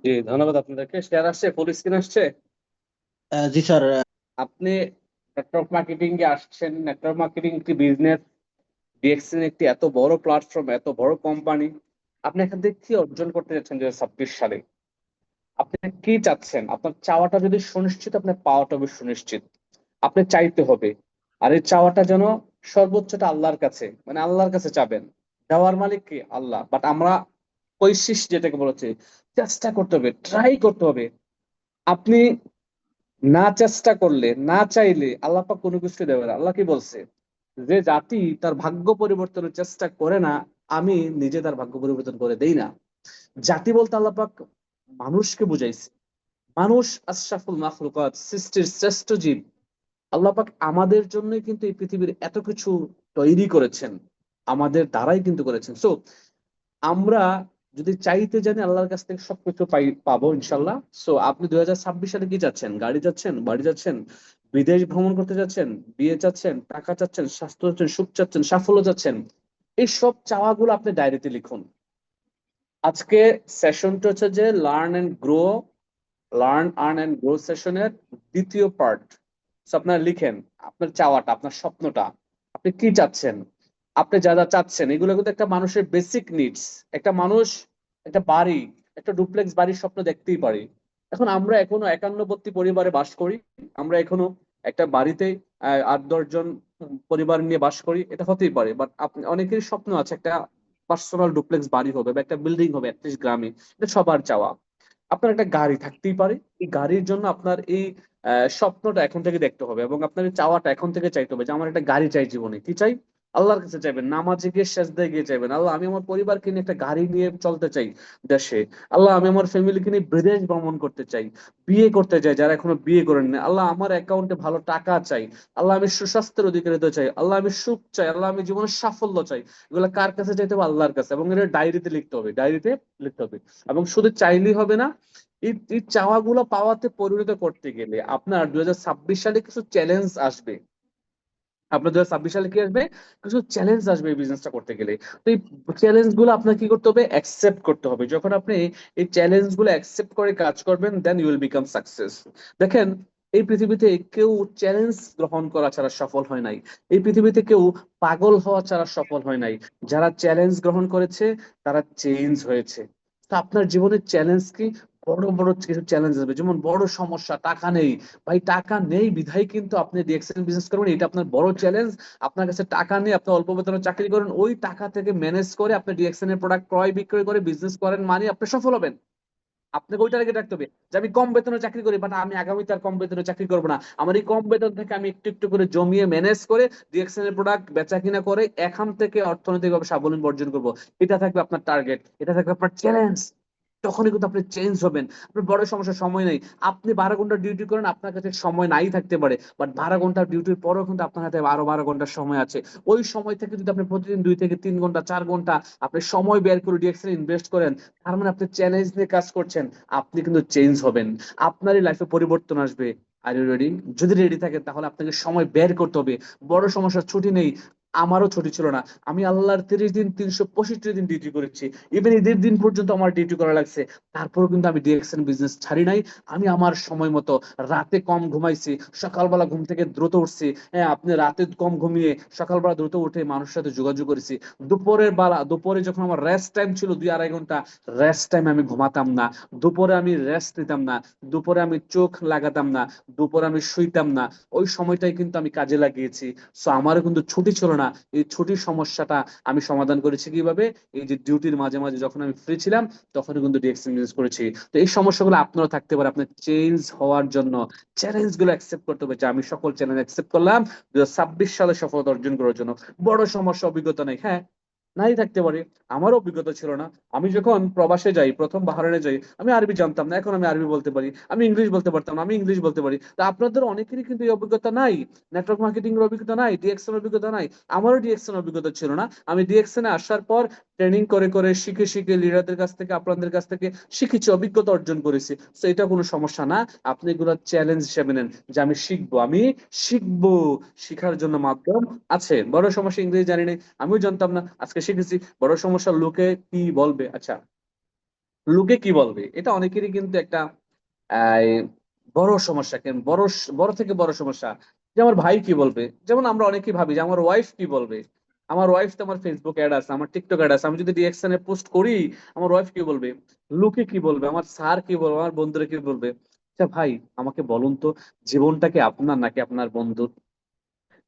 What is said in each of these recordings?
জি, ধন্যবাদ আপনাদেরকে। শেয়ার আসছে, ফুল স্ক্রিন আসছে। জি স্যার। আপনি নেটওয়ার্ক মার্কেটিং এ আসছেন। নেটওয়ার্ক মার্কেটিং একটি বিজনেস, ডিএক্সএন একটি এত বড় প্ল্যাটফর্ম, এত বড় কোম্পানি। আপনি এখান থেকে কি অর্জন করতে যাচ্ছেন 2026 সালে? আপনি কি চাচ্ছেন? আপনার চাওয়াটা যদি সুনিশ্চিত, আপনার পাওয়াটা হবে সুনিশ্চিত। আপনি চাইতে হবে। আর এই চাওয়াটা যেন সর্বোচ্চটা আল্লাহর কাছে, মানে আল্লাহর কাছে চাবেন। দেওয়ার মালিক কি? আল্লাহ। বাট আমরা কৈশিস যেটাকে বলেছে, চেষ্টা করতে হবে, ট্রাই করতে হবে। আপনি না চেষ্টা করলে, না চাইলে আল্লাহ পাক কোনো কিছু দেবে না। আল্লাহ কি বলছে? যে জাতি তার ভাগ্য পরিবর্তনের চেষ্টা করে না, আমি নিজে তার ভাগ্য পরিবর্তন করে দেই না। জাতি বলতে আল্লাহ পাক মানুষকে বুঝাইছে। মানুষ আশরাফুল মাখলুকাত, সৃষ্টির শ্রেষ্ঠ জীব। আল্লাহ পাক আমাদের জন্যই কিন্তু এই পৃথিবীর এত কিছু তৈরি করেছেন, আমাদের দ্বারাই কিন্তু করেছেন। সো আমরা যদি চাইতে জানি, আল্লাহর কাছ থেকে সবকিছু পাবো ইনশাল্লাহ। সো আপনি 2026 সালে কি চাচ্ছেন? গাড়ি চাচ্ছেন, বাড়ি চাচ্ছেন, বিদেশ ভ্রমণ করতে যাচ্ছেন, বিয়ে চাচ্ছেন, টাকা চাচ্ছেন, স্বাস্থ্য চাচ্ছেন, সুখ চাচ্ছেন, সাফল্য চাচ্ছেন? এই সব চাওয়াগুলো আপনি ডায়েরিতে লিখুন। আজকে সেশনটা হচ্ছে যে লার্ন আর্ন এন্ড গ্রো সেশনের দ্বিতীয় পার্ট। আপনারা লিখেন আপনার চাওয়াটা, আপনার স্বপ্নটা, আপনি কি চাচ্ছেন। আপনি যা যা চাচ্ছেন এগুলো কিন্তু একটা মানুষের বেসিক নিডস। একটা মানুষ একটা বাড়ি, একটা ডুপ্লেক্স বাড়ির স্বপ্ন দেখতেই পারে। এখন আমরা এখনো একান্নবর্তী পরিবারে বাস করি। আমরা এখনো একটা বাড়িতে 8-10 জন পরিবার নিয়ে বাস করি, এটা হতেই পারে। বাট আপনি অনেকেরই স্বপ্ন আছে একটা পার্সোনাল ডুপ্লেক্স বাড়ি হবে বা একটা বিল্ডিং হবে অ্যাটলিস্ট গ্রামে। এটা সবার চাওয়া। আপনার একটা গাড়ি থাকতেই পারে। এই গাড়ির জন্য আপনার এই স্বপ্নটা এখন থেকে দেখতে হবে, এবং আপনার এই চাওয়াটা এখন থেকে চাইতে হবে যে আমার একটা গাড়ি চাই জীবনে। কি চাই? আল্লাহর কাছে চাইবেন, নামাজে গিয়ে সেজদায় গিয়ে চাইবেন, আল্লাহ আমি আমার পরিবারকে নিয়ে একটা গাড়ি নিয়ে চলতে চাই দেশে। আল্লাহ আমি আমার ফ্যামিলিকে নিয়ে বিদেশ ভ্রমণ করতে চাই, বিয়ে করতে চাই যারা এখনো বিয়ে করেননি। আল্লাহ আমার অ্যাকাউন্টে ভালো টাকা চাই। আল্লাহ আমি সুস্বাস্থ্যের অধিকারী হতে চাই। আল্লাহ আমি সুখ চাই। আল্লাহ আমি জীবনের সাফল্য চাই। এগুলো কার কাছে চাইতে হবে? আল্লাহর কাছে। এবং এটা ডায়েরিতে লিখতে হবে, ডায়েরিতে লিখতে হবে। এবং শুধু চাইলেই হবে না, এই চাওয়াগুলো পাওয়াতে পরিণত করতে গেলে আপনার 2026 সালে কিছু চ্যালেঞ্জ আসবে। আপনার 2026 সালে কি আসবে? কিছু চ্যালেঞ্জ আসবে এই বিজনেসটা করতে গেলে। তো এই চ্যালেঞ্জ গুলো আপনার কি করতে হবে? অ্যাকসেপ্ট করতে হবে। যখন আপনি এই চ্যালেঞ্জ গুলো অ্যাকসেপ্ট করে কাজ করবেন, then you will become success. দেখেন, এই পৃথিবীতে কেউ চ্যালেঞ্জ গ্রহণ করা ছাড়া সফল হয় নাই। এই পৃথিবীতে কেউ পাগল হওয়া ছাড়া সফল হয় নাই। যারা চ্যালেঞ্জ গ্রহণ করেছে তারা চেঞ্জ হয়েছে। তো আপনার জীবনের চ্যালেঞ্জ কি? বড় বড় কিছু চ্যালেঞ্জ আসবে, যেমন বড় সমস্যা টাকা নেই। ভাই টাকা নেই বিধায় কিন্তু আপনি ডিএক্সএল বিজনেস করবেন, এটা আপনার বড় চ্যালেঞ্জ। আপনার কাছে টাকা নেই, আপনি অল্প বেতনে চাকরি করেন, ওই টাকা থেকে ম্যানেজ করে আপনি ডিএক্সএল এর প্রোডাক্ট ক্রয় বিক্রয় করে বিজনেস করেন, মানে আপনি সফল হবেন। আপনাকে ওই টার্গেট রাখতে হবে যে আমি কম বেতনে চাকরি করি, বাট আমি আগামীতে আর কম বেতনে চাকরি করবো না। আমার এই কম বেতন থেকে আমি একটু একটু করে জমিয়ে ম্যানেজ করে ডিএক্সএল এর প্রোডাক্ট বেচা কিনা করে এখান থেকে অর্থনৈতিকভাবে স্বাবলম্বী অর্জন করবো। এটা থাকবে আপনার টার্গেট, এটা থাকবে আপনার চ্যালেঞ্জ। তখনই কিন্তু আপনি চেঞ্জ হবেন। আপনার বড় সমস্যার সময় নেই। আপনি 12 ঘন্টা ডিউটি করেন, আপনার কাছে সময় নাই থাকতে পারে, বাট 12 ঘন্টা ডিউটির পরেও কিন্তু আপনার হাতে আরো 12 ঘন্টার সময় আছে। ওই সময় থেকে যদি আপনি প্রতিদিন 2 থেকে 3 ঘন্টা 4 ঘন্টা আপনি সময় বের করে ডিএক্সএল ইনভেস্ট করেন, তার মানে আপনি চ্যালেঞ্জ নিয়ে কাজ করছেন। আপনি কিন্তু চেঞ্জ হবেন, আপনারই লাইফে পরিবর্তন আসবে। Are you ready? যদি রেডি থাকেন তাহলে আপনাকে সময় বের করতে হবে। বড় সমস্যার ছুটি নেই। আমারও ছুটি ছিল না। আমি আল্লাহর 30 দিন 365 দিন ডিউটি করেছি। ইভেন ঈদের দিন পর্যন্ত আমার ডিউটি করা লাগছে। তারপরেও কিন্তু আমি ডিএক্সএন বিজনেস ছাড়ি নাই। আমি আমার সময় মতো রাতে কম ঘুমাইছি, সকালবেলা ঘুম থেকে দ্রুত উঠছি। হ্যাঁ, আপনি রাতে কম ঘুমিয়ে সকালবেলা দ্রুত উঠে মানুষের সাথে যোগাযোগ করেছি। দুপুরে যখন আমার রেস্ট টাইম ছিল 2-2.5 ঘন্টা, রেস্ট টাইম আমি ঘুমাতাম না। দুপুরে আমি রেস্ট নিতাম না। দুপুরে আমি চোখ লাগাতাম না। দুপুরে আমি শুইতাম না। ওই সময়টাই কিন্তু আমি কাজে লাগিয়েছি। সো আমারও কিন্তু ছুটি ছিল না। এই ছুটির সমস্যাটা আমি সমাধান করেছি কিভাবে? এই যে ডিউটির মাঝে মাঝে যখন আমি ফ্রি ছিলাম, তখনই কিন্তু ডিএক্সএন বিজনেস করেছি। তো এই সমস্যাগুলো আপনারও থাকতে পারে। আপনার চেঞ্জ হওয়ার জন্য চ্যালেঞ্জ গুলো অ্যাকসেপ্ট করতে হবে যে আমি সকল চ্যালেঞ্জ অ্যাকসেপ্ট করলাম 2026 সালে সফলতা অর্জন করার জন্য। বড় সমস্যা অভিজ্ঞতা নেই, হ্যাঁ, নাই থাকতে পারে। আমারও অভিজ্ঞতা ছিল না। আমি যখন প্রবাসে যাই, প্রথম বাহারাইনে যাই, আমি আরবি জানতাম না। এখন আমি আরবি বলতে পারি। আমি ইংলিশ বলতে পারতাম না, আমি ইংলিশ বলতে পারি। তা আপনাদের অনেকেরই কিন্তু এই অভিজ্ঞতা নাই। নেটওয়ার্ক মার্কেটিং এর অভিজ্ঞতা নাই, ডিএক্সএন অভিজ্ঞতা নাই। আমারও ডিএক্সএন অভিজ্ঞতা ছিল না। আমি ডিএক্সএন এ আসার পর ট্রেনিং করে করে শিখে শিখে লিডারদের কাছ থেকে, আপনাদের কাছ থেকে শিখেছি, অভিজ্ঞতা অর্জন করেছি। তো এটা কোনো সমস্যা না। আপনি এগুলো চ্যালেঞ্জ হিসেবে নেন যে আমি শিখবো, আমি শিখবো। শিখার জন্য মাধ্যম আছে। বড় সমস্যা ইংরেজি জানি না, আমিও জানতাম না, আজকে শিখেছি। বড় সমস্যা লোকে কি বলবে। আচ্ছা, লোকে কি বলবে, এটা অনেকেরই কিন্তু একটা আহ, বড় সমস্যা। কেন বড়, বড় থেকে বড় সমস্যা যে আমার ভাই কি বলবে। যেমন আমরা অনেকেই ভাবি যে আমার ওয়াইফ কি বলবে, আমার ওয়াইফ তো আমার ফেসবুক অ্যাড আছে, আমার টিকটক অ্যাড আছে, আমি যদি রিয়াকশনে পোস্ট করি আমার ওয়াইফ কি বলবে, লোকে কি বলবে, আমার স্যার কি বলবে, আমার বন্ধুরা কি বলবে। আচ্ছা ভাই, আমাকে বলুন তো, জীবনটা কি আপনার নাকি আপনার বন্ধুর?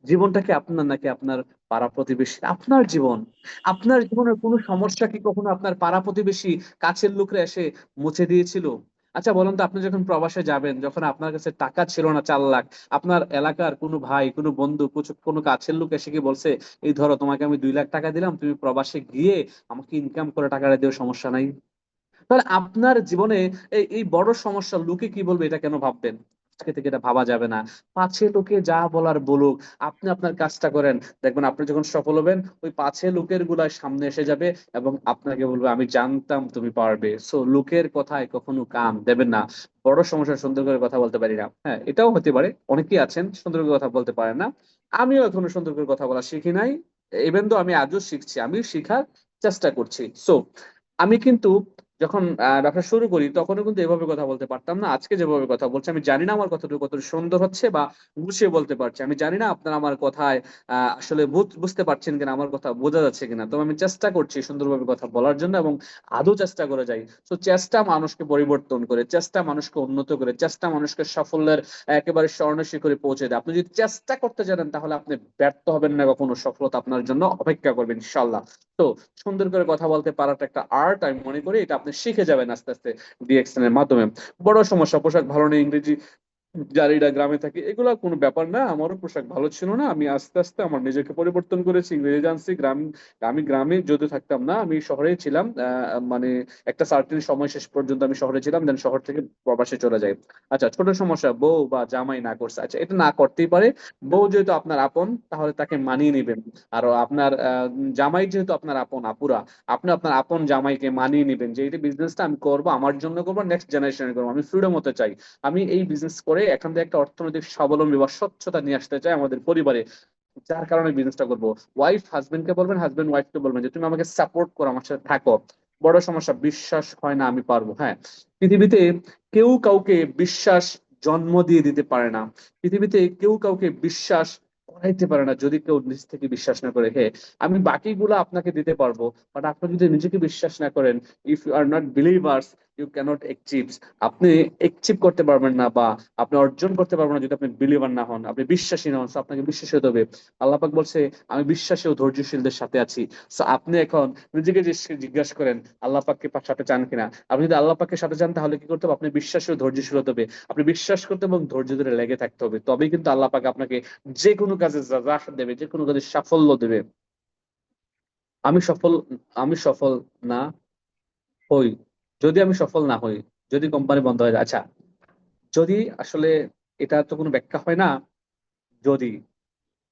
জীবনটা কি আপনার নাকি আপনার পাড়া প্রতিবেশী? আপনার জীবন, আপনার জীবনের কোনো সমস্যা কি কখনো আপনার পাড়া প্রতিবেশী, কাছের লোকরা এসে মুছে দিয়েছিল? আচ্ছা বলুন তো, আপনি যখন প্রবাসে যাবেন, যখন আপনার কাছে টাকা ছিল না 4 লাখ, আপনার এলাকার কোনো ভাই, কোনো বন্ধু, কোনো কাছের লোক এসে কি বলছে, এই ধরো তোমাকে আমি 2 লাখ টাকা দিলাম, তুমি প্রবাসে গিয়ে আমাকে ইনকাম করে টাকাটা দিও, সমস্যা নাই? তাহলে আপনার জীবনে এই এই বড় সমস্যা, লোকে কি বলবে এটা কেন ভাববেন? আজকে থেকে এটা ভাবা যাবে না। পাছে লোকে যা বলার বলুক, আপনি আপনার কাজটা করেন, দেখবেন আপনি যখন সফল হবেন ওই পাছে লোকের গুলাই সামনে এসে যাবে এবং আপনাকে বলবে আমি জানতাম তুমি পারবে। সো লোকের কথায় কখনো কান দেবেন না। বড় সমস্যা সুন্দর করে কথা বলতে পারি না, হ্যাঁ এটাও হতে পারে, অনেকেই আছেন সুন্দর করে কথা বলতে পারেন না। আমিও এখনো সুন্দর করে কথা বলা শিখি নাই, ইভেন তো আমি আজও শিখছি, আমি শিখার চেষ্টা করছি। সো আমি কিন্তু যখন ব্যবসা শুরু করি তখনও কিন্তু এভাবে কথা বলতে পারতাম না, আজকে যেভাবে কথা বলছি। আমি জানি না আমার কথাটুকু কতটুকু সুন্দর হচ্ছে বা গুছিয়ে বলতে পারছি, আমি জানি না আপনারা আমার কথায় আসলে বুঝতে পারছেন কিনা, আমার কথা বোঝা যাচ্ছে কিনা। তবে আমি চেষ্টা করছি সুন্দরভাবে কথা বলার জন্য এবং আদৌ চেষ্টা করে যাই। তো চেষ্টা মানুষকে পরিবর্তন করে, চেষ্টা মানুষকে উন্নত করে, চেষ্টা মানুষকে সাফল্যের একেবারে স্বর্ণ শিখরে পৌঁছে দেয়। আপনি যদি চেষ্টা করতে জানেন তাহলে আপনি ব্যর্থ হবেন না কখনো, সফলতা আপনার জন্য অপেক্ষা করবেন ইনশাল্লাহ। তো সুন্দর করে কথা বলতে পারাটা একটা আর্ট, আমি মনে করি এটা আপনি শিখে যাবেন আস্তে আস্তে ডিএক্সএন এর মাধ্যমে। বড় সমস্যা, পোশাক ভালো নেই, ইংরেজি যারা গ্রামে থাকে, এগুলা কোনো ব্যাপার না। আমারও পোশাক ভালো ছিল না, আমি আস্তে আস্তে আমার নিজেকে পরিবর্তন করেছি, ইংরেজি জানছি। আমি গ্রামে যদি থাকতাম না, আমি শহরেই ছিলাম। মানে একটা সার্টেন সময় শেষ পর্যন্ত আমি শহরে ছিলাম, দেন শহর থেকে প্রবাসে চলে যাই। আচ্ছা, ছোট সমস্যা, বউ বা জামাই না করছে, আচ্ছা এটা না করতেই পারে। বউ যেহেতু আপনার আপন তাহলে তাকে মানিয়ে নেবেন। আর আপনার জামাই যেহেতু আপনার আপন আপুরা, আপনি আপনার আপন জামাইকে মানিয়ে নেবেন যে এই বিজনেসটা আমি করবো, আমার জন্য করবো, নেক্সট জেনারেশনে করবো, আমি ফ্রিডম হতে চাই, আমি এই বিজনেস করে এখান থেকে একটা অর্থনৈতিক স্বাবলম্বী বা স্বচ্ছতা নিয়ে আসতে চাই আমাদের পরিবারে, যার কারণে বিজনেসটা করবো। ওয়াইফ হাজবেন্ডকে বলবেন, হাজবেন্ড ওয়াইফকে বলবেন যে তুমি আমাকে সাপোর্ট করো, আমার সাথে থাকো। বড় সমস্যা, বিশ্বাস হয় না আমি পারবো। হ্যাঁ, পৃথিবীতে কেউ কাউকে বিশ্বাস জন্ম দিয়ে দিতে পারে না, পৃথিবীতে কেউ কাউকে বিশ্বাস করাইতে পারে না যদি কেউ নিজ থেকে বিশ্বাস না করে। হ্যাঁ, আমি বাকিগুলো আপনাকে দিতে পারবো, বাট আপনি যদি নিজেকে বিশ্বাস না করেন, if you are not believers, you cannot achieve. আপনি অ্যাচিভ করতে পারবেন না বা আপনি অর্জন করতে পারবেন না যদি আপনি বিলিভার না হন, আপনি বিশ্বাসী না হন। So আপনাকে বিশ্বাসী হতে হবে। আল্লাহ পাক বলছে আমি বিশ্বাসী ও ধৈর্যশীলদের সাথে আছি। সো আপনি এখন নিজেকে জিজ্ঞাসা করেন আল্লাহ পাককে সাথে চান কিনা। আপনি যদি আল্লাহ পাককে সাথে চান তাহলে কি করতে হবে, আপনি বিশ্বাসী ও ধৈর্যশীল হতে হবে। আপনি বিশ্বাস করতে এবং ধৈর্য ধরে লেগে থাকতে হবে, তবেই কিন্তু আল্লাহ পাক আপনাকে যে কোনো কাজে রাহ দেবে, যে কোনো কাজে সাফল্য দেবে। আমি সফল, আমি সফল না হই, যদি আমি সফল না হই, যদি কোম্পানি বন্ধ হয়ে যায়, আচ্ছা যদি আসলে এটা তো কোনো ব্যাখ্যা হয় না। যদি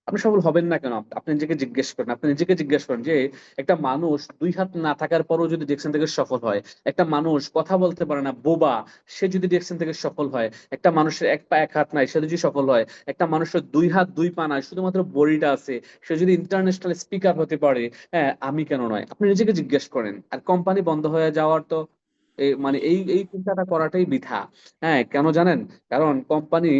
আপনি সফল হবেন না কেন, আপনি নিজেকে জিজ্ঞেস করেন, আপনি নিজেকে জিজ্ঞেস করেন যে একটা মানুষ 2 হাত না থাকার পরও যদি ডিরেকশন থেকে সফল হয়, একটা মানুষ কথা বলতে পারে না বোবা, সে যদি ডিরেকশন থেকে সফল হয়, একটা মানুষের 1 পা 1 হাত নাই সে যদি সফল হয়, একটা মানুষের 2 হাত 2 পা নাই শুধুমাত্র বডিটা আছে, সে যদি ইন্টারন্যাশনাল স্পিকার হতে পারে, হ্যাঁ আমি কেন নয়? আপনি নিজেকে জিজ্ঞেস করেন। আর কোম্পানি বন্ধ হয়ে যাওয়ার তো মানে এই এই চিন্তাটা করাটাই বৃথা। হ্যাঁ কেন জানেন? কারণ কোম্পানি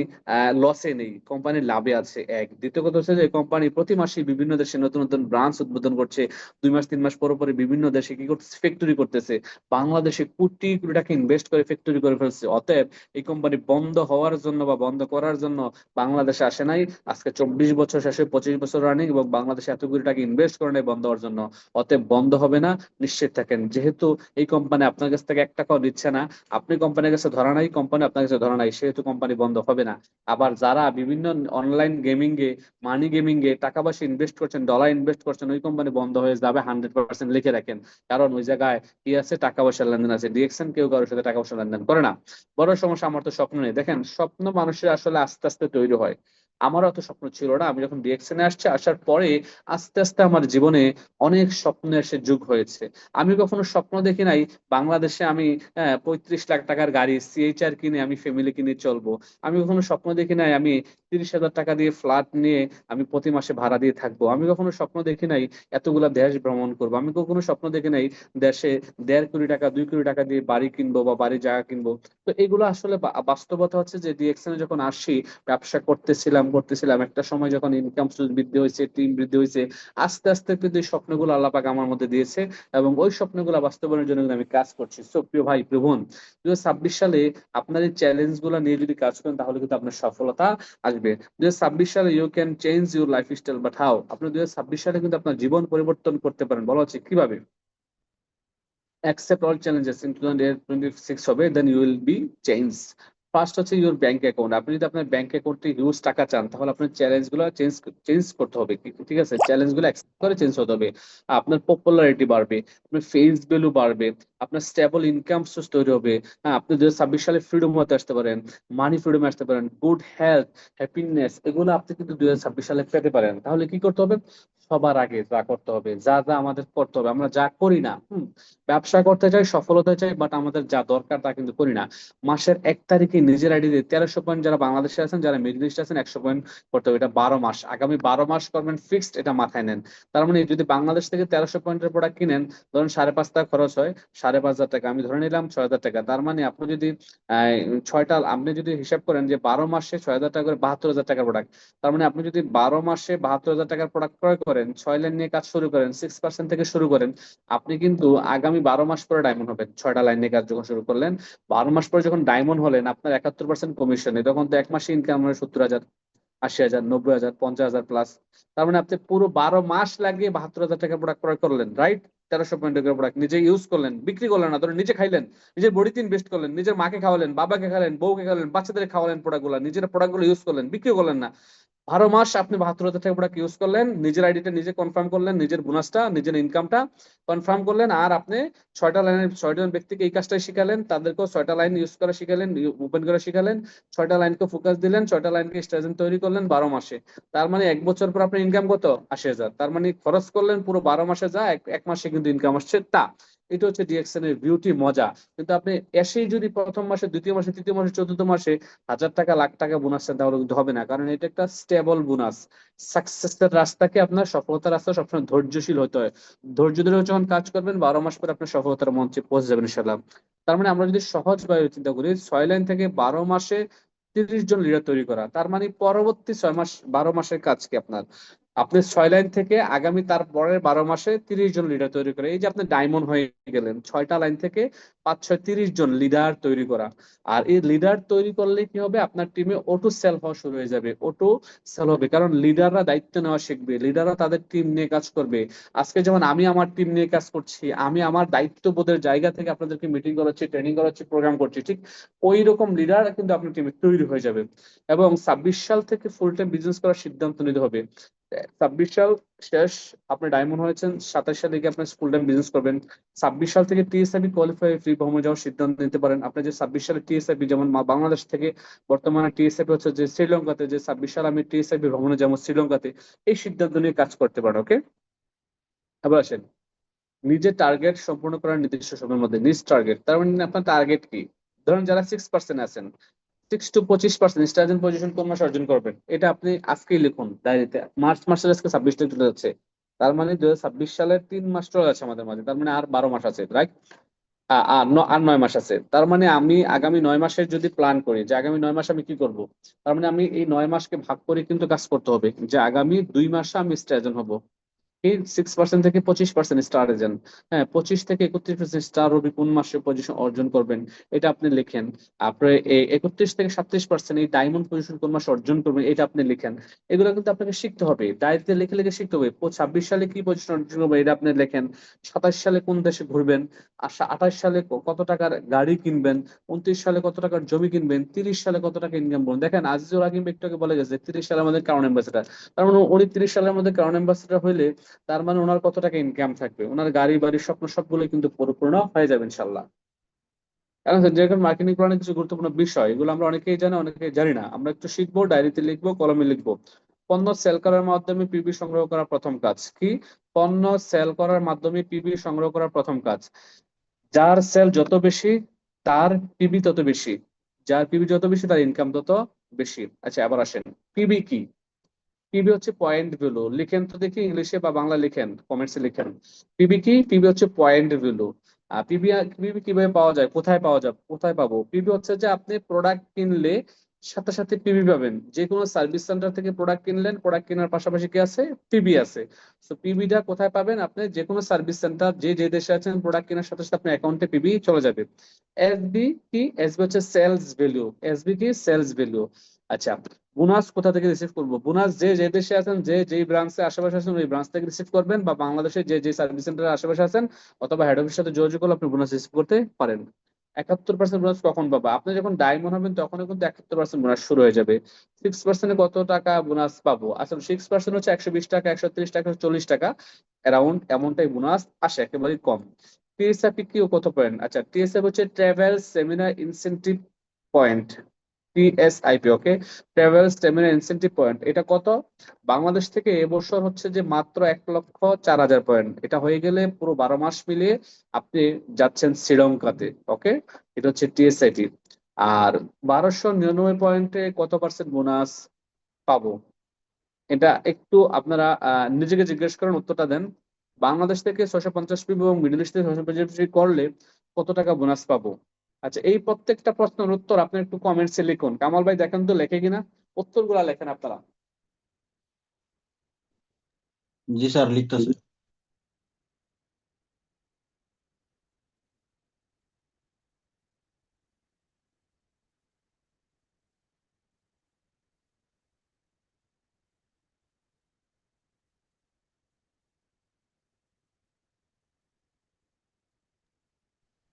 লসে নেই, কোম্পানি লাভে আছে। দ্বিতীয় কথা হচ্ছে যে কোম্পানি প্রতি মাসে বিভিন্ন দেশে নতুন নতুন ব্রাঞ্চ উদ্বোধন করছে, 2 মাস 3 মাস পর পরে বিভিন্ন দেশে কি করতেছে, ফ্যাক্টরি করতেছে। বাংলাদেশে কোটি কোটি টাকা ইনভেস্ট করে ফ্যাক্টরি করে ফেলছে। অতএব এই কোম্পানি বন্ধ হওয়ার জন্য বা বন্ধ করার জন্য বাংলাদেশে আসে নাই। আজকে 24 বছর শেষে 25 বছর রানিং এবং বাংলাদেশে এত কোটি টাকা ইনভেস্ট করে নাই বন্ধ হওয়ার জন্য। অতএব বন্ধ হবে না, নিশ্চিত থাকেন। যেহেতু এই কোম্পানি আপনার কাছ থেকে 1 টাকাও নিচ্ছে না, আপনি কোম্পানির কাছে ধরা নাই, কোম্পানি আপনার কাছে ধরা নাই, সেহেতু কোম্পানি বন্ধ হবে না। আবার যারা বিভিন্ন অনলাইন গেমিং এ, মানি গেমিং এ টাকা পয়সা ইনভেস্ট করছেন, ডলার ইনভেস্ট করছেন, ওই কোম্পানি বন্ধ হয়ে যাবে 100%, লিখে রাখেন। কারণ ওই জায়গায় কি আছে, টাকা পয়সার লেনদেন আছে। ডিএক্সএন কেউ কারোর সাথে টাকা পয়সা লেনদেন করে না। বড় সমস্যা, আমার তো স্বপ্ন নেই। দেখেন, স্বপ্ন মানুষের আসলে আস্তে আস্তে তৈরি হয়। আমারও এত স্বপ্ন ছিল না। আমি যখন ডিএকশনে আসছি, আসার পরে আস্তে আস্তে আমার জীবনে অনেক স্বপ্ন এসে যোগ হয়েছে। আমি কখনো স্বপ্ন দেখি নাই বাংলাদেশে আমি 35 লাখ টাকার গাড়ি সিএইচআর কিনে আমি ফ্যামিলি কিনে চলবো। আমি কখনো স্বপ্ন দেখি নাই আমি 30,000 টাকা দিয়ে ফ্ল্যাট নিয়ে আমি প্রতি মাসে ভাড়া দিয়ে থাকবো। আমি কখনো স্বপ্ন দেখি নাই এতগুলা দেশ ভ্রমণ করবো। আমি কখনো স্বপ্ন দেখি নাই দেশে 1.5 কোটি টাকা 2 কোটি টাকা দিয়ে বাড়ি কিনবো বা বাড়ি জায়গা কিনবো। তো এগুলো আসলে বাস্তবতা হচ্ছে যে ডিএকশনে যখন আসি, ব্যবসা করতেছিলাম একটা সময় যখন ইনকাম সোর্স বৃদ্ধি হয়েছে, টিম বৃদ্ধি হয়েছে, আস্তে আস্তে কিন্তু এই স্বপ্নগুলো আল্লাহ পাক আমার মধ্যে দিয়েছে এবং ওই স্বপ্নগুলো বাস্তবায়নের জন্য কিন্তু আমি কাজ করছি। সো প্রিয় ভাই প্রিয় বোন, 2026 সালে আপনার এই চ্যালেঞ্জ গুলো নিয়ে যদি কাজ করেন তাহলে কিন্তু আপনার সফলতা আসবে। 2026 সালে you can change your life style, but how? আপনি 2026 সালে কিন্তু আপনার জীবন পরিবর্তন করতে পারেন। বলা হচ্ছে কিভাবে? accept all challenges in 2026 হবে, then you will be changed. First হচ্ছে ইউর ব্যাংক অ্যাকাউন্ট। আপনি যদি আপনার ব্যাংক অ্যাকাউন্টে হিউজ টাকা চান তাহলে আপনার চ্যালেঞ্জ গুলো চেঞ্জ করতে হবে। ঠিক আছে, চ্যালেঞ্জ গুলো অ্যাকসেপ্ট করে চেঞ্জ হতে হবে। আপনার পপুলারিটি বাড়বে, আপনার ফেস ভ্যালু বাড়বে, আপনার স্টেবল ইনকাম সোর্স তৈরি হবে। হ্যাঁ, আপনি 2026 সালে ফ্রিডম হতে আসতে পারেন, মানি ফ্রিডম আসতে পারেন, গুড হেলথ, হ্যাপিনেস, এগুলো আপনি কিন্তু 2026 সালে পেতে পারেন। তাহলে কি করতে হবে? সবার আগে যা করতে হবে, যা যা আমাদের করতে হবে, আমরা যা করি না। ব্যবসা করতে চাই, সফল হতে চাই, বাট আমাদের যা দরকার তা কিন্তু করি না। মাসের 1 তারিখে নিজের আইডি দিয়ে 1300 পয়েন্ট, যারা বাংলাদেশে আছেন, যারা মিডল ইস্টে আছেন, 100 পয়েন্ট করতে হবে। এটা 12 মাস, আগামী 12 মাস করবেন ফিক্সড, এটা মাথায় নেন। তার মানে যদি বাংলাদেশ থেকে 1300 পয়েন্টের প্রোডাক্ট কিনেন, ধরুন 5,500 টাকা খরচ হয়, 5,500 টাকা আমি ধরে নিলাম 6,000 টাকা। তার মানে আপনি যদি আপনি যদি হিসাব করেন যে 12 মাসে 6,000 টাকা করে 72,000 টাকার প্রোডাক্ট, তার মানে আপনি যদি 12 মাসে 72,000 টাকার প্রোডাক্ট ক্রয় করেন, 6 লাইন নিয়ে কাজ শুরু করেন, 6% থেকে শুরু করেন, আপনি কিন্তু আগামী 12 মাস পরে ডায়মন্ড হবেন। 6টা লাইন নিয়ে কাজ যখন শুরু করলেন, 12 মাস পরে যখন ডায়মন্ড হলেন, আপনার 71% কমিশনে, তখন তো 1 মাসে ইনকাম হয় 70,000, 80,000, 90,000, 50,000 প্লাস। তার মানে আপনি পুরো 12 মাস লাগিয়ে 72,000 টাকা প্রোডাক্ট ক্রয় করলেন, রাইট? 1300 পয়েন্টের প্রোডাক্ট নিজে ইউজ করলেন, বিক্রি করলেন না, ধরুন নিজে খাইলেন, নিজের বডিতে ইনভেস্ট করলেন, নিজের মাকে খাওয়ালেন, বাবাকে খাওয়ালেন, বউকে খাওয়ালেন, বাচ্চাদের খাওয়ালেন, প্রোডাক্ট গুলা নিজের প্রোডাক্ট গুলো ইউজ করলেন, বিক্রি করলেন না। 12 মাস আপনি 72,000 টাকা প্রোডাক্ট ইউজ করলেন, নিজের আইডিটা নিজে কনফার্ম করলেন, নিজের বোনাসটা নিজের ইনকামটা কনফার্ম করলেন, আর আপনি 6টা লাইনের 6জন ব্যক্তিকে এই কাজটাই শিখালেন, তাদেরকেও 6টা লাইন ইউজ করা শিখালেন, ওপেন করা শিখালেন, 6টা লাইনকে ফোকাস দিলেন, 6টা লাইনকে স্ট্র্যাটেজি তৈরি করলেন 12 মাসে। তার মানে 1 বছর পর আপনার ইনকাম কত? 80,000। তার মানে খরচ করলেন পুরো 12 মাসে, যা এক মাসে কিন্তু ইনকাম আসছে তা। এটা হচ্ছে ডিএকশন এর বিউটি, মজা। কিন্তু আপনি এসেই যদি প্রথম মাসে, দ্বিতীয় মাসে, তৃতীয় মাসে, চতুর্থ মাসে 1,000 টাকা, লাখ টাকা বোনাস চান, তাহলে কিন্তু হবে না, কারণ এটা একটা স্টেবল বোনাস। সাকসেসের রাস্তাকে, আপনার সফলতার রাস্তা সবসময় ধৈর্যশীল হতে হয়। ধৈর্য ধরে যখন কাজ করবেন, 12 মাস পরে আপনার সফলতার মঞ্চে পৌঁছে যাবেন ইনশাল্লাহ। তার মানে আমরা যদি সহজ ভাবে চিন্তা করি, 6 লাইন থেকে 12 মাসে 30 জন লিডার তৈরি করা, তার মানে পরবর্তী 6 মাস, 12 মাসের কাজ কি আপনার? আপনি 6 লাইন থেকে আগামী তার পরের 12 মাসে 30 জন লিডার তৈরি করে, এই যে আপনি ডায়মন্ড হয়ে গেলেন। 6টা লাইন থেকে 5, 6, 30 জন লিডার তৈরি করা। আর এই লিডার তৈরি করলে কি হবে? আপনার টিমে অটো সেল হওয়া শুরু হয়ে যাবে, অটো সেল হবে, কারণ লিডাররা দায়িত্ব নেওয়া শিখবে, লিডাররা তাদের টিম নিয়ে কাজ করবে। আজকে যেমন আমি আমার টিম নিয়ে কাজ করছি, আমি আমার দায়িত্ববোধের জায়গা থেকে আপনাদেরকে মিটিং করাচ্ছি, ট্রেনিং করাচ্ছি, প্রোগ্রাম করছি, ঠিক ওই রকম লিডার কিন্তু আপনার টিমে তৈরি হয়ে যাবে। এবং 26 সাল থেকে ফুল টাইম বিজনেস করার সিদ্ধান্ত নিতে হবে। 26 সাল শেষ, আপনি ডায়মন্ড হয়েছেন, 27 সাল থেকে আপনি ফুল টাইম বিজনেস করবেন। 26 সাল থেকে টিএসআইবি কোয়ালিফাই ফ্রি ভ্রমণে যাওয়ার সিদ্ধান্ত নিতে পারেন। আপনি যে 26 সালে টিএসআইবি, যেমন বাংলাদেশ থেকে বর্তমানে টিএসআইবি হচ্ছে যে শ্রীলঙ্কাতে, যে 26 সাল আমি টিএসআইবি ভ্রমণে যাবো শ্রীলঙ্কাতে, এই সিদ্ধান্ত নিয়ে কাজ করতে পারেন। ওকে, আবার আসেন নিজের টার্গেট সম্পূর্ণ করার নির্দিষ্ট সময়ের মধ্যে। নিজ টার্গেট, তার মানে আপনার টার্গেট কি? ধরুন যারা 6% আছেন, 6 to 25% স্টার্টিং পজিশন কোন মাসে অর্জন করবেন, এটা আপনি আজকেই লিখুন ডায়েরিতে। মার্চ মাসের আজকে 26 তারিখ চলে যাচ্ছে, তার মানে 2026 সালের 3 মাস চলে যাচ্ছে আমাদের মাঝে, তার মানে আর 12 মাস আছে, রাইট? আর 9 মাস আছে। তার মানে আমি আগামী 9 মাসের যদি প্ল্যান করি যে আগামী 9 মাস আমি কি করব, তার মানে আমি এই 9 মাসকে ভাগ করে কিন্তু কাজ করতে হবে, যে আগামী 2 মাসে আমি স্ট্রাটেজন হব। এই 6% থেকে 25% স্টার এজেন্ট, হ্যাঁ, 25 থেকে 31% স্টার রবি কোন মাসে পজিশন অর্জন করবেন, এটা আপনি লিখেন। আপনার 31 থেকে 37% এই ডায়মন্ড পজিশন কোন মাসে অর্জন করবেন, এটা আপনি লিখেন। এগুলো কিন্তু আপনাকে শিখতে হবে, ডায়েরিতে লিখে লিখে শিখতে হবে। 26 সালে কি পজিশন অর্জন করবেন, এটা আপনি লেখেন। 27 সালে কোন দেশে ঘুরবেন, 28 সালে কত টাকার গাড়ি কিনবেন, 29 সালে কত টাকার জমি কিনবেন, 30 সালে কত টাকা ইনকাম করবেন। দেখেন আজিজুল হাকিম একটু আগে বলে গেছে 30 সালে আমাদের কারণ অ্যাম্বাসেডার, তার মানে উনি 30 সালের মধ্যে কারণ অ্যাম্বাসেডার হইলে তার মানে ওনার কত টাকা ইনকাম থাকবে, ওনার গাড়ি বাড়ির স্বপ্ন সবগুলো কিন্তু পরিপূর্ণ হয়ে যাবে ইনশাল্লাহ। কারণ যেরকম মার্কেটিং প্ল্যানের কিছু গুরুত্বপূর্ণ বিষয়, এগুলো আমরা অনেকেই জানি, অনেকেই জানি না। আমরা একটু শিখবো, ডায়েরিতে লিখবো, কলমে লিখবো। পণ্য সেল করার মাধ্যমে পিবি সংগ্রহ করার প্রথম কাজ কি? পণ্য সেল করার মাধ্যমে পিবি সংগ্রহ করার প্রথম কাজ, যার সেল যত বেশি তার পিবি তত বেশি, যার পিবি যত বেশি তার ইনকাম তত বেশি। আচ্ছা, আবার আসেন, পিবি কি? পিবি হচ্ছে পয়েন্ট ভ্যালু। লিখেন তো দেখি, ইংলিশে বা বাংলা লিখেন, কমেন্টসে লিখেন। পিবি কি? পিবি হচ্ছে পয়েন্ট ভ্যালু। পিবি পিবি কিভাবে পাওয়া যায়, কোথায় পাওয়া যায়, কোথায় পাবো? পিবি হচ্ছে যে আপনি প্রোডাক্ট কিনলে সাথে সাথে পিবি পাবেন। যে কোনো সার্ভিস সেন্টার থেকে প্রোডাক্ট কিনলেন, প্রোডাক্ট কেনার পাশাপাশি কি আছে? পিবি আছে। তো পিবিটা কোথায় পাবেন? আপনি যে কোনো সার্ভিস সেন্টার, যে যে দেশে আছেন, প্রোডাক্ট কেনার সাথে সাথে আপনার অ্যাকাউন্টে পিবি চলে যাবে। এসবি কি? এসবি হচ্ছে সেলস ভ্যালু। এসবি কি? Sales value. আচ্ছা, বোনাস কোথা থেকে রিসিভ করবো? বোনাস যে যে দেশে আছেন, যে যেই ব্রাঞ্চে আশেপাশে আছেন, ওই ব্রাঞ্চ থেকে রিসিভ করবেন, বা বাংলাদেশে যে যে সার্ভিস সেন্টারের আশেপাশে আছেন অথবা হেড অফিসের সাথে যোগাযোগ করলে আপনি বোনাস রিসিভ করতে পারেন। 71% বোনাস কখন পাবা? আপনি যখন ডায়মন্ড হবেন তখনই কিন্তু 71% বোনাস শুরু হয়ে যাবে। 6% কত টাকা বোনাস পাবো? আসলে 6% হচ্ছে 120 টাকা, 130 টাকা, 140 টাকা, অ্যারাউন্ড এমনটাই বোনাস আসে, একেবারেই কম। টিএসআইপি কি ও কত পয়েন্ট? আচ্ছা, টিএসআইপি হচ্ছে ট্রাভেল সেমিনার ইনসেনটিভ পয়েন্ট। টিএসআইপি, ওকে, ট্রাভেল স্টেমিনা ইনসেনটিভ পয়েন্ট। এটা কত? বাংলাদেশ থেকে এবছর হচ্ছে যে মাত্র 1,04,000 পয়েন্ট। এটা হয়ে গেলে পুরো 12 মাস মিলিয়ে আপনি যাচ্ছেন শ্রীলঙ্কাতে। ওকে, এটা হচ্ছে টিএসআইপি। আর 1299 পয়েন্টে কত পার্সেন্ট বোনাস পাবো? এটা একটু আপনারা নিজেকে জিজ্ঞেস করেন, উত্তরটা দেন। বাংলাদেশ থেকে 650 পিবি এবং মিডল ইস্ট থেকে 650 করলে কত টাকা বোনাস পাবো? আচ্ছা, এই প্রত্যেকটা প্রশ্নের উত্তর আপনি একটু কমেন্টসে লিখুন। কামাল ভাই দেখেন তো লেখে কিনা, উত্তরগুলা লেখেন আপনারা। জি স্যার, লিখতেছে।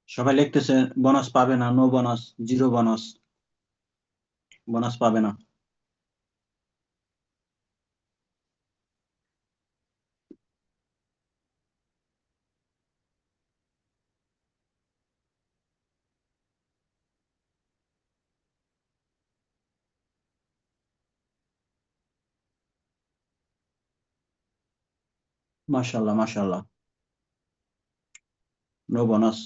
সবাই লিখতেছে বোনাস পাবে না, no bonus, zero bonus, bonus পাবে না। মাশাল্লাহ, মাশাল্লাহ, নো বোনাস।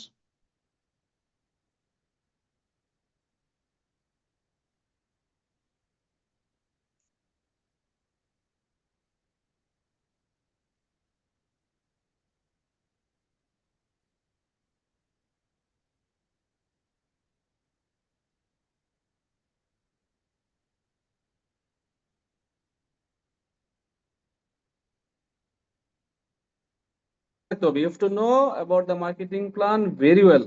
থাকতে হবে, you have to know about the marketing plan very well.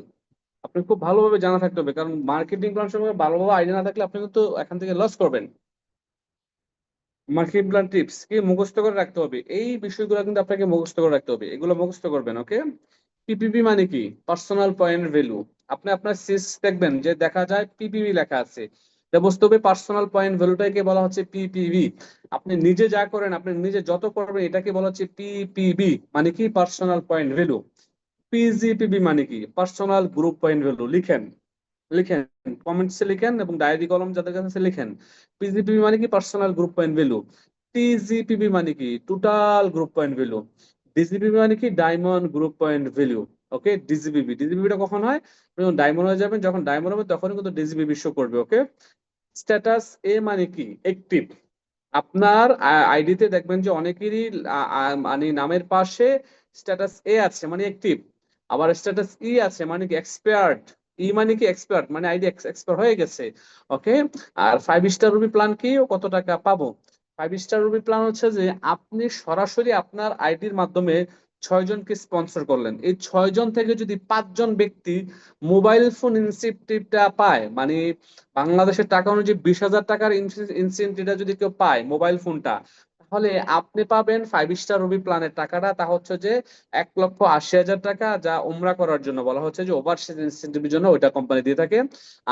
আপনি খুব ভালোভাবে জানা থাকতে হবে, কারণ মার্কেটিং প্ল্যান সম্পর্কে ভালোভাবে আইডিয়া না থাকলে আপনি কিন্তু এখান থেকে লস করবেন। মার্কেটিং প্ল্যান টিপস কি মুখস্থ করে রাখতে হবে, এই বিষয়গুলো কিন্তু আপনাকে মুখস্থ করে রাখতে হবে, এগুলো মুখস্থ করবেন। ওকে, পিপিপি মানে কি? Personal point value. আপনি আপনার সিস দেখবেন যে দেখা যায় পিপিভি লেখা আছে, এটা বুঝতে হবে পার্সোনাল পয়েন্ট ভ্যালুটাকে বলা হচ্ছে পিপিভি। আপনি নিজে যা করেন, আপনি নিজে যত করবেন, এটাকে বলা হচ্ছে পিপিবি, মানে কি? Personal point value. পিজিপিবি মানে কি? Personal group point value. লিখেন, লিখেন, কমেন্টসে লিখেন এবং ডায়েরি কলম যাদের কাছে আছে লিখেন। পিজিপিবি মানে কি? Personal group point value. TGPB মানে কি? Total group point value. DGPB মানে কি? Diamond group point value. Okay, DGPB, ডিজিপিবিটা কখন হয়? আপনি যখন ডায়মন্ড হয়ে যাবেন, যখন ডায়মন্ড হবে তখনই কিন্তু ডিজিপিবি শো করবে। ওকে, স্ট্যাটাস এ মানে কি? অ্যাক্টিভ। আপনার আইডিতে দেখবেন যে অনেকেরই মানে নামের পাশে স্ট্যাটাস এ আছে, মানে অ্যাক্টিভ। আবার স্ট্যাটাস ই আছে, মানে কি? এক্সপায়ার্ড। ই মানে কি? এক্সপায়ার্ড, মানে আইডি এক্সপায়ার হয়ে গেছে। ওকে, আর 5 স্টার রুবি প্ল্যান কি ও কত টাকা পাবো? 5 স্টার রুবি প্ল্যান হচ্ছে যে আপনি সরাসরি আপনার আইডির মাধ্যমে 6 জনকে স্পন্সর করলেন। এই 6 জন থেকে যদি 5 জন ব্যক্তি মোবাইল ফোন ইনসেন্টিভটা পায়, মানে বাংলাদেশের টাকা অনুযায়ী 20,000 টাকার ইনসেন্টিভটা যদি কেউ পায় মোবাইল ফোনটা, তাহলে আপনি পাবেন 5 স্টার রুবি প্ল্যানের টাকাটা, তা হচ্ছে যে 1,80,000 টাকা, যা উমরা করার জন্য বলা হচ্ছে যে ওভারসিজ ইনসেন্টিভের জন্য ওইটা কোম্পানি দিয়ে থাকে।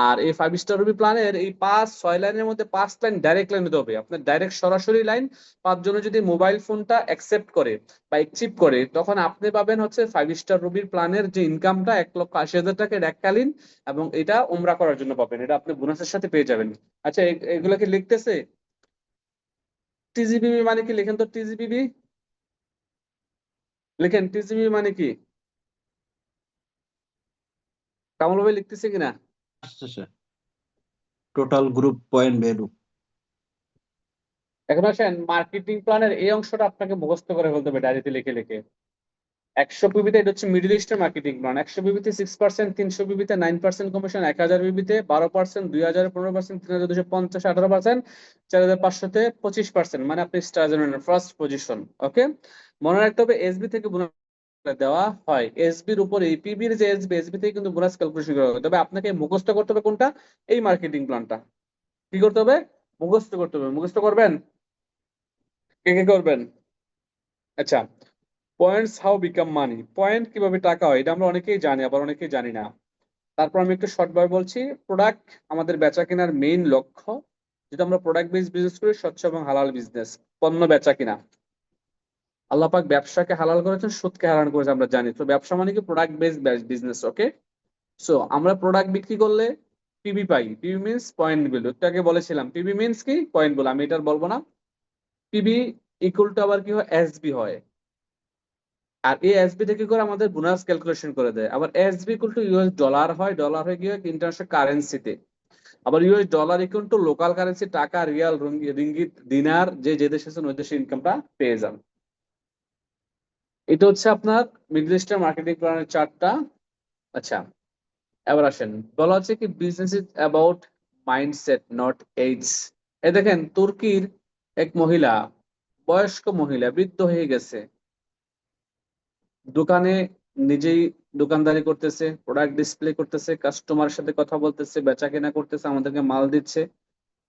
আর এই 5 স্টার রুবি প্ল্যানের এই 5-6 লাইনের মধ্যে 5 লাইন ডাইরেক্ট লাইন হতে হবে, আপনার ডাইরেক্ট সরাসরি লাইন। 5 জনে যদি মোবাইল ফোনটা অ্যাকসেপ্ট করে বা অ্যাকসেপ্ট করে, তখন আপনি পাবেন হচ্ছে 5 স্টার রুবির প্ল্যানের যে ইনকামটা 1,80,000 টাকা এককালীন, এবং এটা উমরা করার জন্য পাবেন, এটা আপনি বোনাসের সাথে পেয়ে যাবেন। আচ্ছা, এগুলো কি লিখতেছে? টিজিবিবি মানে কি লেখেন তো, টিজিবিবি লেখেন, টিজিবিবি মানে কি? কামাল ভাই লিখতেছে কিনা? আসতেছে টোটাল গ্রুপ পয়েন্ট ভ্যালু। এখন আসেন, মার্কেটিং প্ল্যানের এই অংশটা আপনাকে মুখস্থ করে ফেলতে হবে ডায়েরিতে লিখে লিখে। 100 পিবিতে এটা হচ্ছে মিডল ইস্টের মার্কেটিং প্ল্যান। 100 পিবিতে 6%, 300 পিবিতে 9% কমিশন, 1000 পিবিতে 12%, 2000 15%, 3250 18%, 4500-তে 25%, মানে আপনি স্টার জেনারেল ফার্স্ট পজিশন। ওকে, মনে রাখতে হবে এসবি থেকে বোনাস দেওয়া হয়, এসবির উপরে এই পিবির যে এসবি, এসবি থেকে কিন্তু বোনাস ক্যালকুলেশন করা হয়। তবে আপনাকে মুখস্থ করতে হবে কোনটা, এই মার্কেটিং প্ল্যানটা। কি করতে হবে? মুখস্থ করতে হবে। মুখস্থ করবেন? কে কে করবেন? আচ্ছা, points how become money, point কিভাবে টাকা হয়, এটা আমরা অনেকেই জানি, আবার অনেকেই জানি না। তারপর আমি একটু শর্ট ভাবে বলছি। প্রোডাক্ট আমাদের বেচা কেনার মেইন লক্ষ্য। যদি আমরা প্রোডাক্ট বেস বিজনেস করি, স্বচ্ছ এবং হালাল বিজনেস, পণ্য বেচা কিনা। আল্লাহ পাক ব্যবসাকে হালাল করেছেন, সুদকে হারাম করেছে, আমরা জানি। তো ব্যবসা মানে কি? Product base business. Okay, so আমরা প্রোডাক্ট বিক্রি করলে পিবি পাই। পিবি মিনস পয়েন্ট ভ্যালু, একটু আগে বলেছিলাম পিবি মিনস কি, পয়েন্ট ভ্যালু। আমি এটা আর বলবো না। পিবি ইকুয়াল টু আবার কি হয়, এসবি হয়। আর এই এসবি থেকে করে আমাদের বোনাস ক্যালকুলেশন করে দেয়। আবার SB equal to US dollar হয়, ডলার হয়ে গিয়ে ইন্টারন্যাশনাল কারেন্সিতে। আবার US dollar equal to local currency, টাকা, রিয়াল, রিঙ্গিত, দিনার, যে যে দেশে আছেন ওই দেশে ইনকামটা পেয়ে যান। এটা হচ্ছে আপনার মিডল ইস্টার মার্কেটিং প্ল্যানের চার্টটা। আচ্ছা, এবার আসেন, বলা হচ্ছে কি business is about mindset not age. এ দেখেন, তুর্কির এক মহিলা, বয়স্ক মহিলা, বৃদ্ধ হয়ে গেছে, দোকানে নিজেই দোকানদারি করতেছে, প্রোডাক্ট ডিসপ্লে করতেছে, কাস্টমারের সাথে কথা বলতেছে, বেচা কেনা করতেছে, আমাদেরকে মাল দিচ্ছে,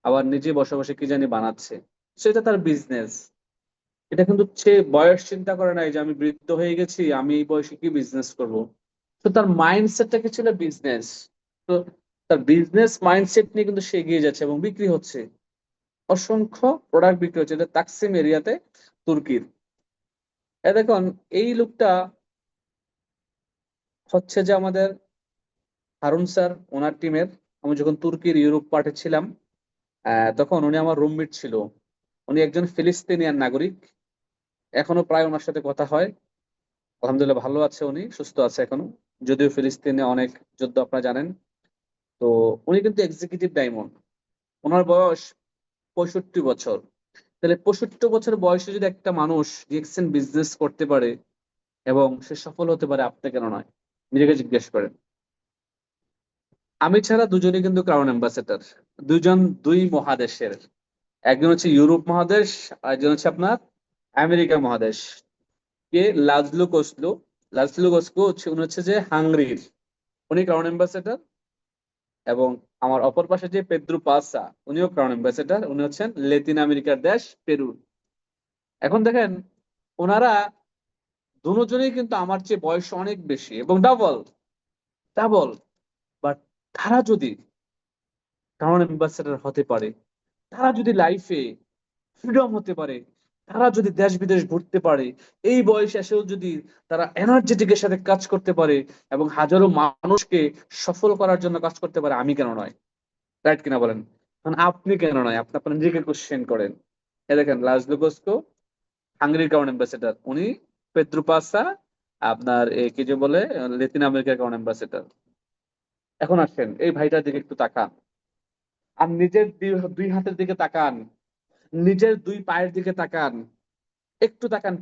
আবার নিজে বসে বসে কি জানি বানাচ্ছে। সেটা তার বিজনেস। এটা কিন্তু সে বয়স চিন্তা করে নাই যে আমি বৃদ্ধ হয়ে গেছি, আমি এই বয়সে কি বিজনেস করব। তো তার মাইন্ডসেটটা কি ছিল? বিজনেস। তো তার বিজনেস মাইন্ডসেট নিয়ে কিন্তু সে এগিয়ে যাচ্ছে এবং বিক্রি হচ্ছে, অসংখ্য প্রোডাক্ট বিক্রি হচ্ছে। এটা তাকসিম এরিয়াতে, তুর্কির। দেখুন, এই লোকটা হচ্ছে যে আমাদের হারুন স্যার, ওনার টিমের। আমি যখন তুর্কির ইউরোপ পার্টে ছিলাম, তখন উনি আমার রুমমেট ছিল। উনি একজন ফিলিস্তিনিয়ান নাগরিক। এখনো প্রায় ওনার সাথে কথা হয়। আলহামদুলিল্লাহ ভালো আছে, উনি সুস্থ আছে এখনো, যদিও ফিলিস্তিনে অনেক যুদ্ধ আপনারা জানেন। তো উনি কিন্তু এক্সিকিউটিভ ডায়মন্ড, ওনার বয়স 65 বছর। তাহলে 65 বছর বয়সে যদি একটা মানুষ ডিএক্সএন বিজনেস করতে পারে এবং সে সফল হতে পারে, আপনি কেন নয়? নিজেকে জিজ্ঞেস করেন। আমি ছাড়া দুজনই কিন্তু ক্রাউন অ্যাম্বাসেডর, দুজন দুই মহাদেশের। একজন হচ্ছে ইউরোপ মহাদেশ, আর একজন হচ্ছে আপনার আমেরিকা মহাদেশ। কে? লাজলু কোসলু। লাজলু কোসলু হচ্ছে, উনি হচ্ছে যে হাঙ্গেরির, উনি ক্রাউন অ্যাম্বাসেডর। এবং আমার অপর পাশে যে পেদ্রু পাসা, উনিও ক্রাউন অ্যাম্বাসেডর, উনি হচ্ছেন ল্যাটিন আমেরিকার দেশ পেরু। এখন দেখেন, ওনারা দুজনেই কিন্তু আমার চেয়ে বয়স অনেক বেশি এবং ডাবল ডাবল। বাট তারা যদি ক্রাউন অ্যাম্বাসেডর হতে পারে, তারা যদি লাইফে ফ্রিডম হতে পারে, তারা যদি দেশ বিদেশ ঘুরতে পারে, এই বয়সে এসেও যদি তারা এনার্জেটিকের সাথে কাজ করতে পারে এবং হাজারো মানুষকে সফল করার জন্য কাজ করতে পারে, আমি কেন নয়? রাইট কিনা বলেন? এখন আপনি কেন নয়? আপনি আপনার নিজেকে কোশ্চেন করেন। এ দেখেন, লাজলো গোস্কো হাঙ্গেরির ক্রাউন অ্যাম্বাসেডর, উনি পেদ্রু পাসা আপনার কি যে বলে ল্যাটিন আমেরিকার ক্রাউন অ্যাম্বাসেডর। এখন আসেন, এই ভাইটার দিকে একটু তাকান, আর নিজের দুই দুই হাতের দিকে তাকান, নিজের দুই পায়ের দিকে তাকান, একটু তাকান।